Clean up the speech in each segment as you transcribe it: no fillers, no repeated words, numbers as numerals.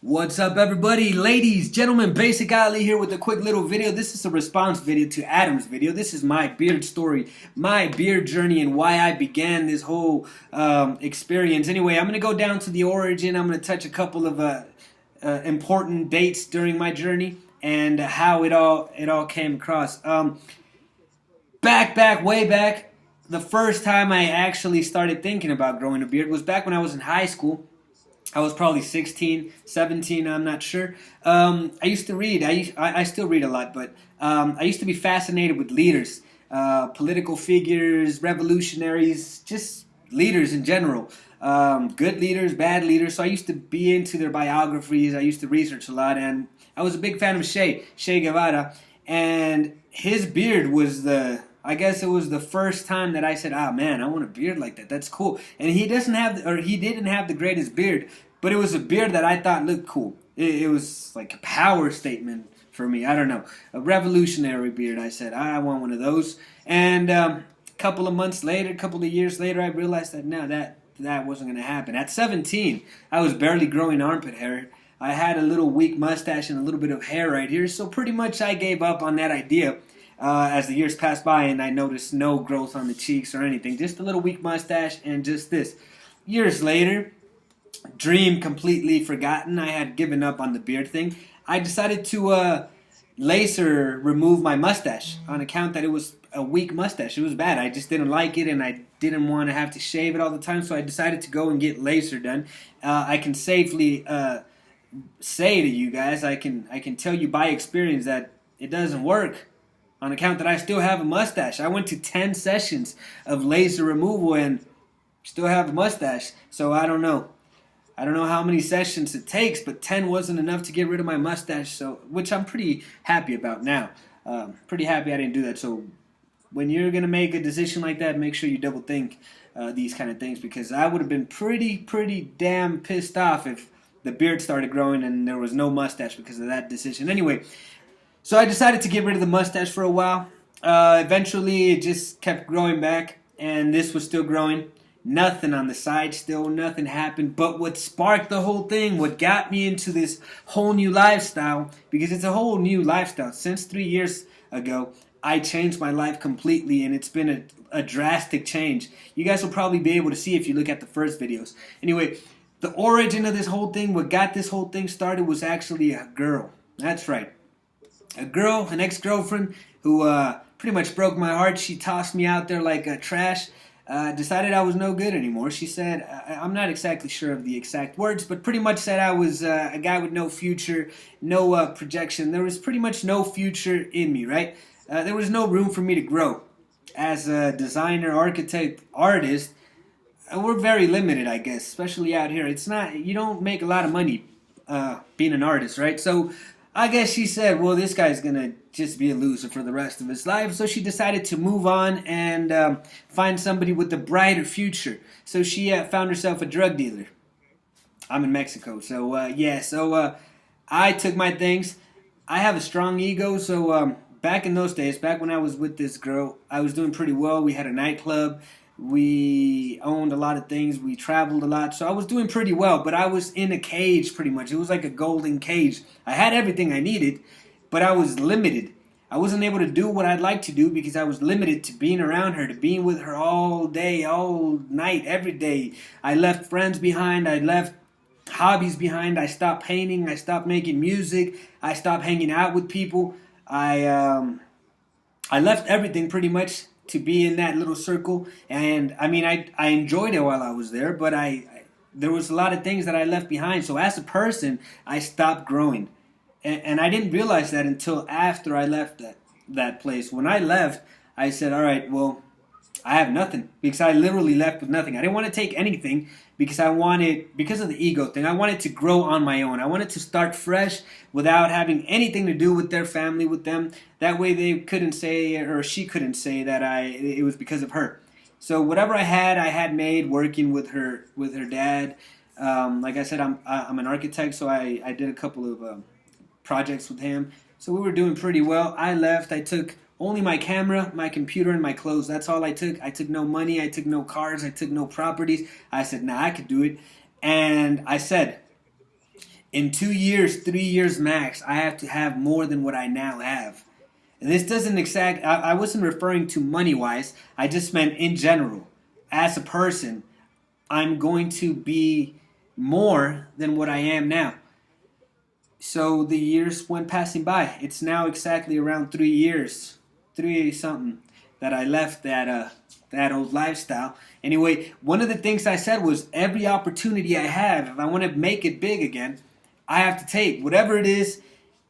What's up, everybody? Ladies, gentlemen, Basic Ali here with a quick little video. This is a response video to Adam's video. This is my beard story, my beard journey, and why I began this whole experience. Anyway, I'm going to go down to the origin. I'm going to touch a couple of important dates during my journey and how it all came across. Way back, the first time I actually started thinking about growing a beard was back when I was in high school. I was probably 16, 17, I'm not sure. I used to read. I still read a lot, but I used to be fascinated with leaders, political figures, revolutionaries, just leaders in general. Good leaders, bad leaders. So I used to be into their biographies. I used to research a lot, and I was a big fan of Che Guevara. And his beard was I guess it was the first time that I said, "Ah, man, I want a beard like that. That's cool." And he didn't have the greatest beard, but it was a beard that I thought looked cool. It was like a power statement for me. I don't know, a revolutionary beard. I said, I want one of those. And a couple of years later, I realized that no, that wasn't going to happen. At 17, I was barely growing armpit hair. I had a little weak mustache and a little bit of hair right here, so pretty much I gave up on that idea. As the years passed by and I noticed no growth on the cheeks or anything, just a little weak mustache and just this. Years later, dream completely forgotten. I had given up on the beard thing. I decided to laser remove my mustache on account that it was a weak mustache. It was bad. I just didn't like it and I didn't want to have to shave it all the time, so I decided to go and get laser done. I can safely say to you guys, I can tell you by experience that it doesn't work. On account that I still have a mustache. I went to 10 sessions of laser removal and still have a mustache. So I don't know. I don't know how many sessions it takes, but 10 wasn't enough to get rid of my mustache, so which I'm pretty happy about now. Pretty happy I didn't do that. So when you're going to make a decision like that, make sure you double think these kind of things, because I would have been pretty damn pissed off if the beard started growing and there was no mustache because of that decision. Anyway, so I decided to get rid of the mustache for a while. Eventually, it just kept growing back, and this was still growing. Nothing on the side still, nothing happened. But what sparked the whole thing, what got me into this whole new lifestyle, because it's a whole new lifestyle. Since 3 years ago, I changed my life completely, and it's been a drastic change. You guys will probably be able to see if you look at the first videos. Anyway, the origin of this whole thing, what got this whole thing started was actually a girl. That's right. A girl, an ex-girlfriend, who pretty much broke my heart. She tossed me out there like trash. Decided I was no good anymore. She said, I'm not exactly sure of the exact words, but pretty much said I was a guy with no future, no projection. There was pretty much no future in me, right? There was no room for me to grow. As a designer, architect, artist, we're very limited, I guess, especially out here. You don't make a lot of money being an artist, right? So I guess she said, well, this guy's going to just be a loser for the rest of his life. So she decided to move on and find somebody with a brighter future. So she found herself a drug dealer. I'm in Mexico. So, I took my things. I have a strong ego. So back in those days, back when I was with this girl, I was doing pretty well. We had a nightclub. We owned a lot of things. We traveled a lot. So I was doing pretty well, but I was in a cage pretty much. It was like a golden cage. I had everything I needed, but I was limited. I wasn't able to do what I'd like to do because I was limited to being around her, to being with her all day, all night, every day. I left friends behind. I left hobbies behind. I stopped painting. I stopped making music. I stopped hanging out with people. I left everything pretty much to be in that little circle, and I mean, I enjoyed it while I was there, but there was a lot of things that I left behind. So as a person, I stopped growing, and I didn't realize that until after I left that place. When I left, I said, all right, well, I have nothing, because I literally left with nothing. I didn't want to take anything because because of the ego thing, I wanted to grow on my own. I wanted to start fresh without having anything to do with their family, with them. That way they couldn't say, or she couldn't say that it was because of her. So whatever I had made working with her dad. Like I said, I'm an architect, so I did a couple of projects with him. So we were doing pretty well. I left. I took only my camera, my computer, and my clothes. That's all I took. I took no money. I took no cars. I took no properties. I said, nah, I could do it. And I said, In 2 years, 3 years max, I have to have more than what I now have. And this doesn't I wasn't referring to money wise. I just meant in general. As a person, I'm going to be more than what I am now. So the years went passing by. It's now exactly around 3 years, three something, that I left that old lifestyle. Anyway, one of the things I said was every opportunity I have, if I want to make it big again, I have to take whatever it is.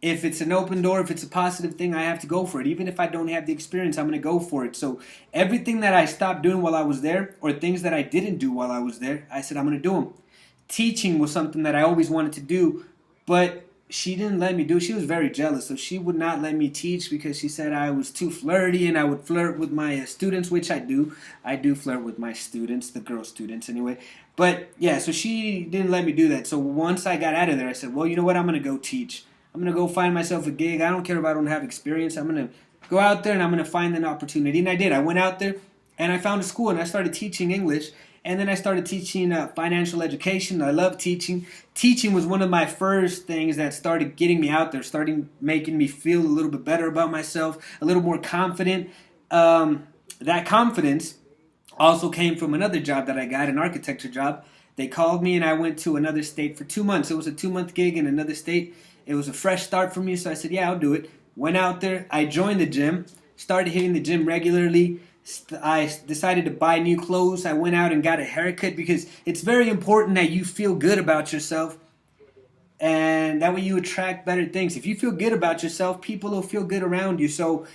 If it's an open door, if it's a positive thing, I have to go for it. Even if I don't have the experience, I'm going to go for it. So everything that I stopped doing while I was there, or things that I didn't do while I was there, I said I'm going to do them. Teaching was something that I always wanted to do, but she didn't let me do it. She was very jealous, so she would not let me teach because she said I was too flirty and I would flirt with my students, which I do. I do flirt with my students, the girl students anyway. But yeah, so she didn't let me do that. So once I got out of there, I said, well, you know what? I'm going to go teach. I'm going to go find myself a gig. I don't care if I don't have experience. I'm going to go out there and I'm going to find an opportunity. And I did. I went out there and I found a school and I started teaching English. And then I started teaching financial education. I love teaching. Teaching was one of my first things that started getting me out there, starting making me feel a little bit better about myself, a little more confident. That confidence also came from another job that I got, an architecture job. They called me and I went to another state for 2 months. It was a 2-month gig in another state. It was a fresh start for me, so I said, yeah, I'll do it. Went out there. I joined the gym, started hitting the gym regularly. I decided to buy new clothes. I went out and got a haircut because it's very important that you feel good about yourself, and that way you attract better things. If you feel good about yourself, people will feel good around you. So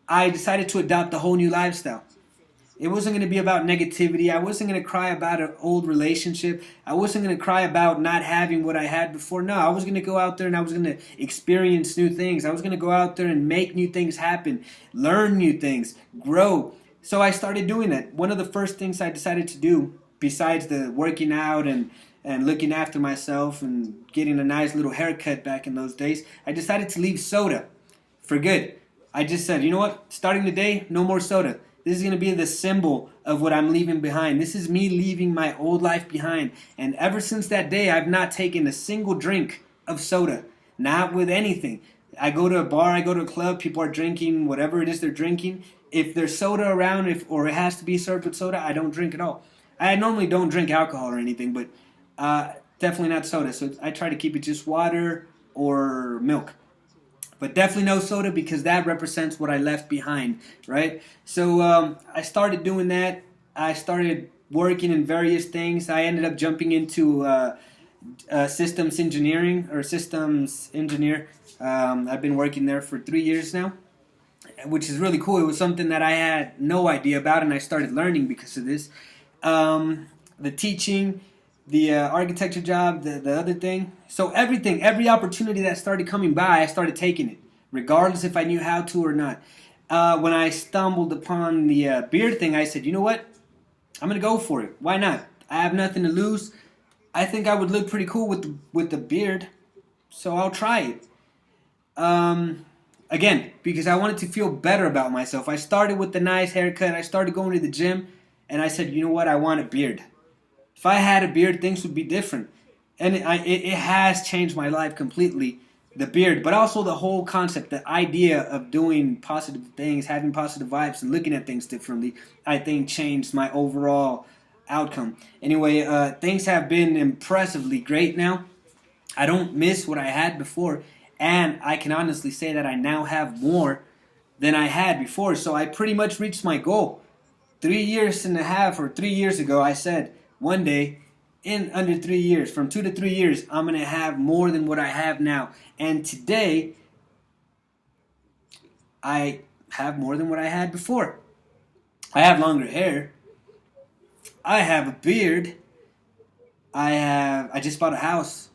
I decided to adopt a whole new lifestyle. It wasn't going to be about negativity. I wasn't going to cry about an old relationship. I wasn't going to cry about not having what I had before. No, I was going to go out there and I was going to experience new things. I was going to go out there and make new things happen, learn new things, grow. So I started doing that. One of the first things I decided to do, besides the working out and looking after myself and getting a nice little haircut back in those days, I decided to leave soda for good. I just said, you know what? Starting today, no more soda. This is going to be the symbol of what I'm leaving behind. This is me leaving my old life behind. And ever since that day, I've not taken a single drink of soda. Not with anything. I go to a bar, I go to a club, people are drinking whatever it is they're drinking. If there's soda around, or it has to be served with soda, I don't drink at all. I normally don't drink alcohol or anything, but definitely not soda. So I try to keep it just water or milk. But definitely no soda because that represents what I left behind, right? So I started doing that. I started working in various things. I ended up jumping into systems engineering or systems engineer. I've been working there for 3 years now, which is really cool. It was something that I had no idea about, and I started learning because of this. The teaching, the architecture job, the other thing. So everything, every opportunity that started coming by, I started taking it, regardless if I knew how to or not. When I stumbled upon the beard thing, I said, you know what? I'm going to go for it. Why not? I have nothing to lose. I think I would look pretty cool with the beard, so I'll try it. Again, because I wanted to feel better about myself. I started with the nice haircut. I started going to the gym, and I said, you know what? I want a beard. If I had a beard, things would be different. And it has changed my life completely, the beard, but also the whole concept, the idea of doing positive things, having positive vibes, and looking at things differently, I think changed my overall outcome. Anyway, things have been impressively great now. I don't miss what I had before, and I can honestly say that I now have more than I had before, so I pretty much reached my goal. 3.5 years or 3 years ago, I said, one day, in under 3 years, from 2 to 3 years, I'm going to have more than what I have now. And today, I have more than what I had before. I have longer hair. I have a beard. I just bought a house.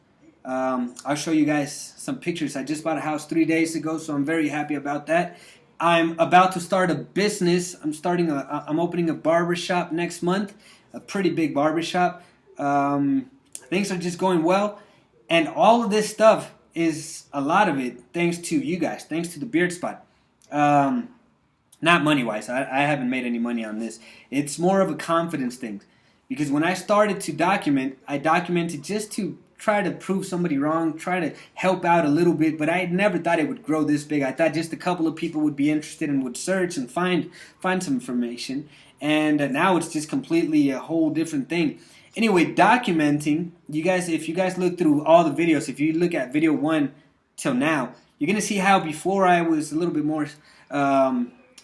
I'll show you guys some pictures. I just bought a house 3 days ago, so I'm very happy about that. I'm about to start a business. I'm opening a barbershop next month. A pretty big barbershop. Things are just going well, and all of this stuff is a lot of it thanks to you guys, thanks to the beard spot. Not money wise, I haven't made any money on this. It's more of a confidence thing, because when I started to document, I documented just to try to prove somebody wrong, try to help out a little bit, but I never thought it would grow this big. I thought just a couple of people would be interested and would search and find some information. And now it's just completely a whole different thing. Anyway, documenting, you guys, if you guys look through all the videos, if you look at video 1 till now, you're going to see how before I was a little bit more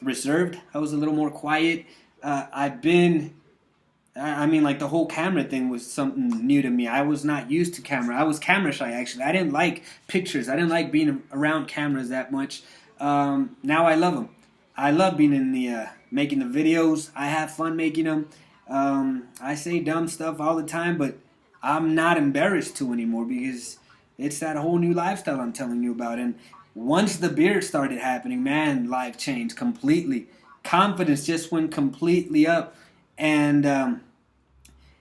reserved. I was a little more quiet. I mean, like the whole camera thing was something new to me. I was not used to camera. I was camera shy, actually. I didn't like pictures. I didn't like being around cameras that much. Now I love them. I love being in the making the videos. I have fun making them. I say dumb stuff all the time, but I'm not embarrassed to anymore because it's that whole new lifestyle I'm telling you about. And once the beard started happening, man, life changed completely. Confidence just went completely up. And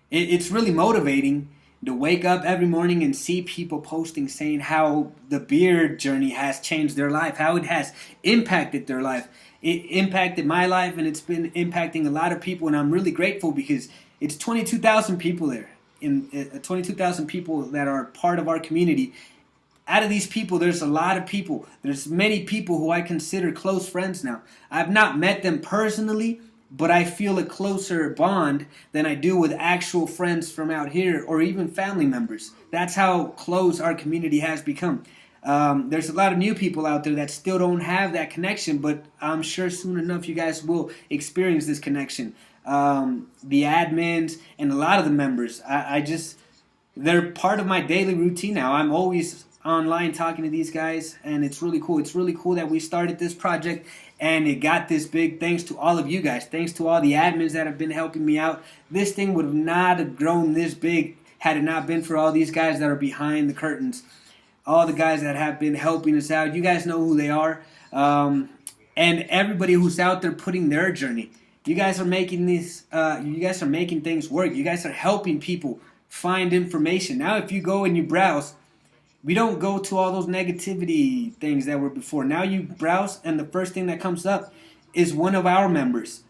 it's really motivating to wake up every morning and see people posting saying how the beard journey has changed their life, how it has impacted their life. It impacted my life, and it's been impacting a lot of people, and I'm really grateful because it's 22,000 people there, 22,000 people that are part of our community. Out of these people, there's a lot of people. There's many people who I consider close friends now. I've not met them personally, but I feel a closer bond than I do with actual friends from out here or even family members. That's how close our community has become. There's a lot of new people out there that still don't have that connection, but I'm sure soon enough you guys will experience this connection. The admins and a lot of the members, they're part of my daily routine now. I'm always online talking to these guys, and it's really cool. It's really cool that we started this project and it got this big thanks to all of you guys. Thanks to all the admins that have been helping me out. This thing would have not have grown this big had it not been for all these guys that are behind the curtains. All the guys that have been helping us out. You guys know who they are. And everybody who's out there putting their journey. You guys are making this. You guys are making things work. You guys are helping people find information. Now if you go and you browse, we don't go to all those negativity things that were before. Now you browse, and the first thing that comes up is one of our members,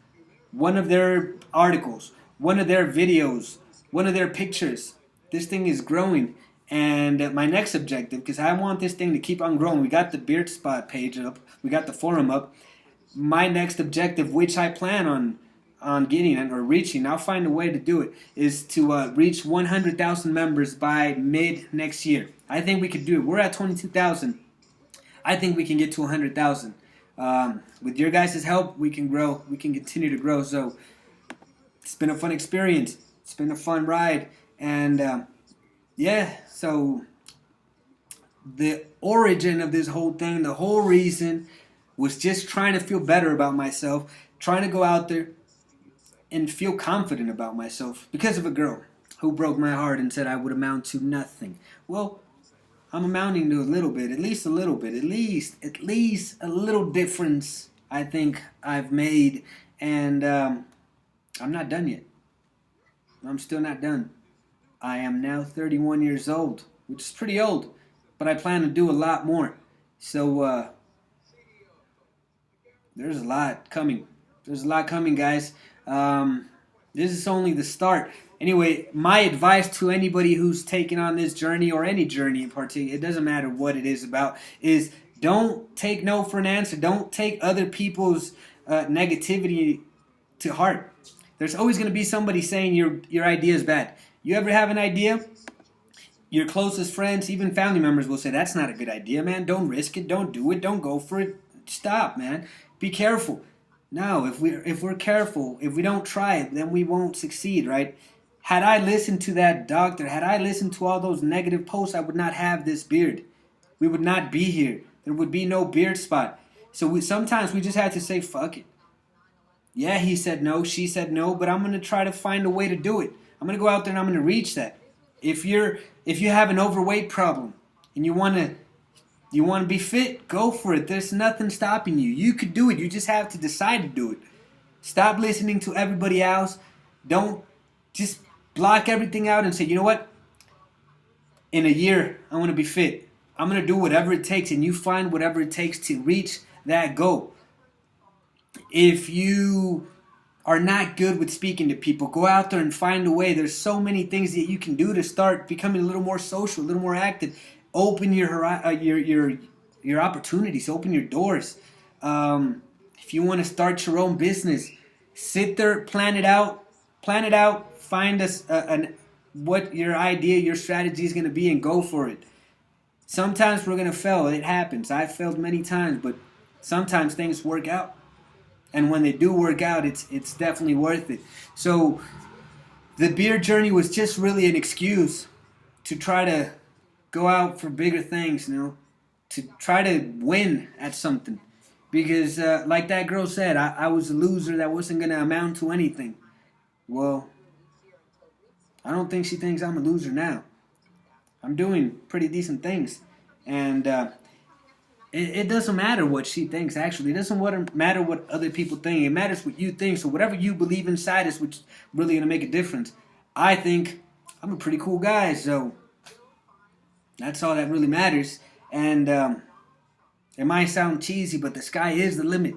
one of their articles, one of their videos, one of their pictures. This thing is growing. And my next objective, because I want this thing to keep on growing, we got the Beard Spot page up, we got the forum up. My next objective, which I plan on getting or reaching, I'll find a way to do it, is to reach 100,000 members by mid next year. I think we could do it. We're at 22,000. I think we can get to 100,000. With your guys' help, we can grow. We can continue to grow. So it's been a fun experience. It's been a fun ride. And yeah, so the origin of this whole thing, the whole reason was just trying to feel better about myself, trying to go out there and feel confident about myself because of a girl who broke my heart and said I would amount to nothing. Well, I'm amounting to a little bit, at least a little bit, at least a little difference I think I've made, and I'm not done yet. I'm still not done. I am now 31 years old, which is pretty old, but I plan to do a lot more. So there's a lot coming. There's a lot coming, guys. This is only the start. Anyway, my advice to anybody who's taking on this journey or any journey in particular, it doesn't matter what it is about, is don't take no for an answer. Don't take other people's negativity to heart. There's always going to be somebody saying your idea is bad. You ever have an idea? Your closest friends, even family members will say, that's not a good idea, man. Don't risk it. Don't do it. Don't go for it. Stop, man. Be careful. No, if we're careful, if we don't try it, then we won't succeed, right? Had I listened to that doctor, had I listened to all those negative posts, I would not have this beard. We would not be here. There would be no beard spot. So sometimes we just have to say, fuck it. Yeah, he said no, she said no, but I'm going to try to find a way to do it. I'm going to go out there and I'm going to reach that. If you have an overweight problem and you want to be fit, go for it. There's nothing stopping you. You could do it. You just have to decide to do it. Stop listening to everybody else. Don't just block everything out and say, you know what? In a year, I want to be fit. I'm going to do whatever it takes, and you find whatever it takes to reach that goal. If you are not good with speaking to people, go out there and find a way. There's so many things that you can do to start becoming a little more social, a little more active. Open your opportunities, open your doors. If you want to start your own business, sit there, plan it out, find what your idea, your strategy is going to be, and go for it. Sometimes we're going to fail. It happens. I've failed many times, but sometimes things work out. And when they do work out, it's definitely worth it. So the beer journey was just really an excuse to try to go out for bigger things, to try to win at something. Because like that girl said, I was a loser that wasn't going to amount to anything. Well, I don't think she thinks I'm a loser now. I'm doing pretty decent things. And it doesn't matter what she thinks, actually. It doesn't matter what other people think. It matters what you think. So whatever you believe inside is what's really going to make a difference. I think I'm a pretty cool guy, so that's all that really matters. And it might sound cheesy, but the sky is the limit.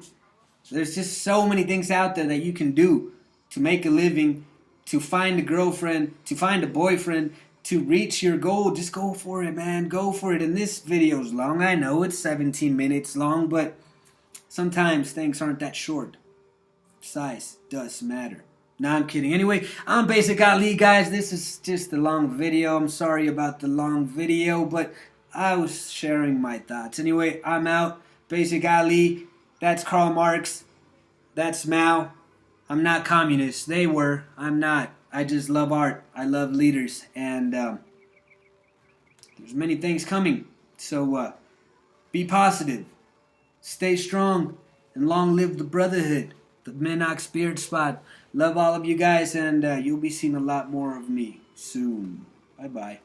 There's just so many things out there that you can do to make a living, to find a girlfriend, to find a boyfriend, to reach your goal. Just go for it, man. Go for it. And this video's long. I know it's 17 minutes long, but sometimes things aren't that short. Size does matter. Nah, I'm kidding. Anyway, I'm Basic Ali, guys. This is just a long video. I'm sorry about the long video, but I was sharing my thoughts. Anyway, I'm out. Basic Ali. That's Karl Marx. That's Mao. I'm not communist. They were. I'm not. I just love art. I love leaders. And there's many things coming. So be positive. Stay strong. And long live the brotherhood. The Minox Spirit Spot. Love all of you guys. And you'll be seeing a lot more of me soon. Bye-bye.